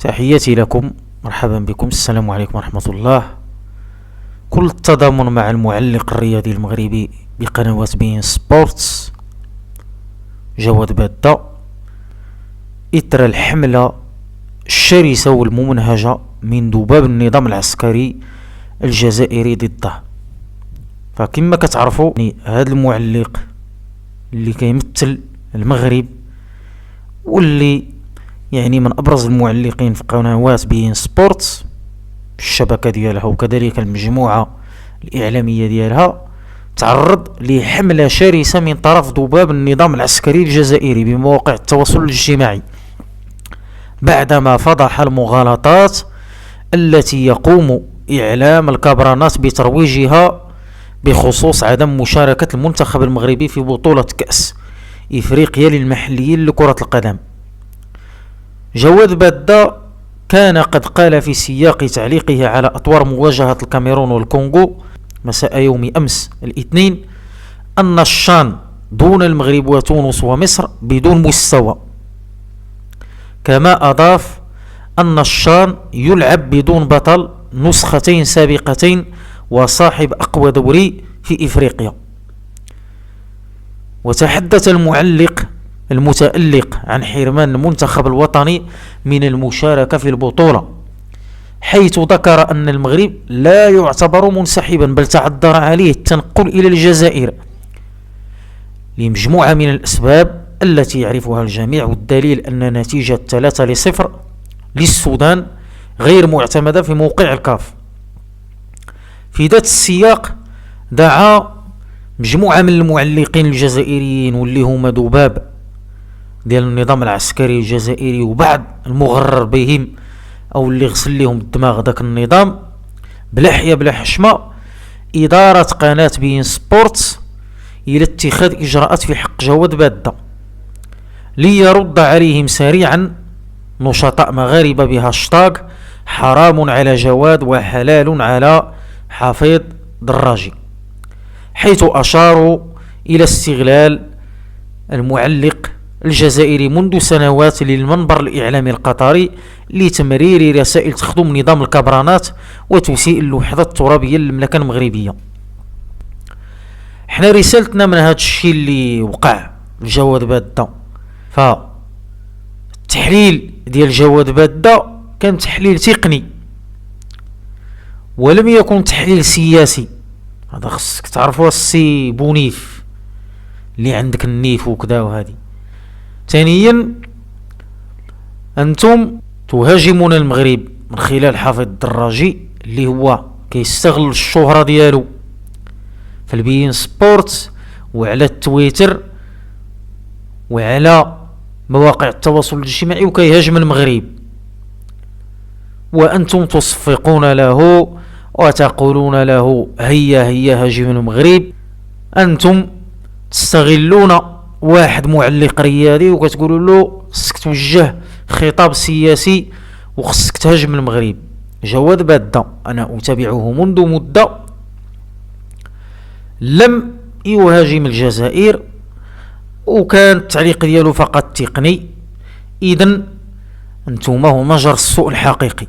تحياتي لكم، مرحبا بكم، السلام عليكم ورحمة الله. كل التضامن مع المعلق الرياضي المغربي بقنوات بين سبورتس جواد بادة إثر الحملة الشرسة والممنهجة من ذباب النظام العسكري الجزائري ضده. فكما كتعرفوا هذا المعلق اللي كيمثل المغرب واللي من ابرز المعلقين في قنوات بين سبورتس الشبكة ديالها وكذلك المجموعة الإعلامية ديالها، تعرض لحملة شرسة من طرف ذباب النظام العسكري الجزائري بمواقع التواصل الاجتماعي بعدما فضح المغالطات التي يقوم إعلام الكبرانات بترويجها بخصوص عدم مشاركة المنتخب المغربي في بطولة كأس إفريقيا للمحليين لكرة القدم. جواد بادة كان قد قال في سياق تعليقه على أطوار مواجهة الكاميرون والكونغو مساء يوم أمس الاثنين أن الشان دون المغرب وتونس ومصر بدون مستوى، كما أضاف أن الشان يلعب بدون بطل نسختين سابقتين وصاحب أقوى دوري في إفريقيا. وتحدث المعلق المتألق عن حرمان المنتخب الوطني من المشاركة في البطولة، حيث ذكر أن المغرب لا يعتبر منسحبا بل تعذر عليه التنقل إلى الجزائر لمجموعة من الأسباب التي يعرفها الجميع، والدليل أن نتيجة 3-0 للسودان غير معتمدة في موقع الكاف. في ذات السياق دعا مجموعة من المعلقين الجزائريين واللي هما ذباب ديال النظام العسكري الجزائري وبعض المغرر بهم او اللي غسل لهم الدماغ داك النظام بلا حيا بلا حشمة إدارة قناة بين سبورتس إلى اتخاذ إجراءات في حق جواد بادة ليرد عليهم سريعا نشطاء مغاربة بهاشتاغ حرام على جواد وحلال على حفيظ دراجي، حيث أشاروا إلى استغلال المعلق الجزائري منذ سنوات للمنبر الإعلامي القطري لتمرير رسائل تخدم نظام الكبرانات وتسيء اللوحظة الترابية للمملكة المغربية. احنا رسالتنا من هذا الشيء اللي وقع لجواد بادة، فالتحليل ديال جواد بادة كان تحليل تقني ولم يكن تحليل سياسي. هذا خصك تعرفوا السي بونيف اللي عندك النيف وكذا وهذه. ثانيا انتم تهاجمون المغرب من خلال حافظ الدراجي اللي هو كيستغل الشهرة ديالو في البين سبورت وعلى التويتر وعلى مواقع التواصل الاجتماعي وكيهاجم المغرب، وأنتم تصفقون له وتقولون له هيا هاجم المغرب. أنتم تستغلون واحد معلق رياضي وكتقولوا له خصك توجه خطاب سياسي وخصك تهاجم المغرب. جواد بادة أنا أتابعه منذ مدة لم يهاجم الجزائر وكان التعليق ديالو فقط تقني. إذن أنتم هو مجر السوء الحقيقي.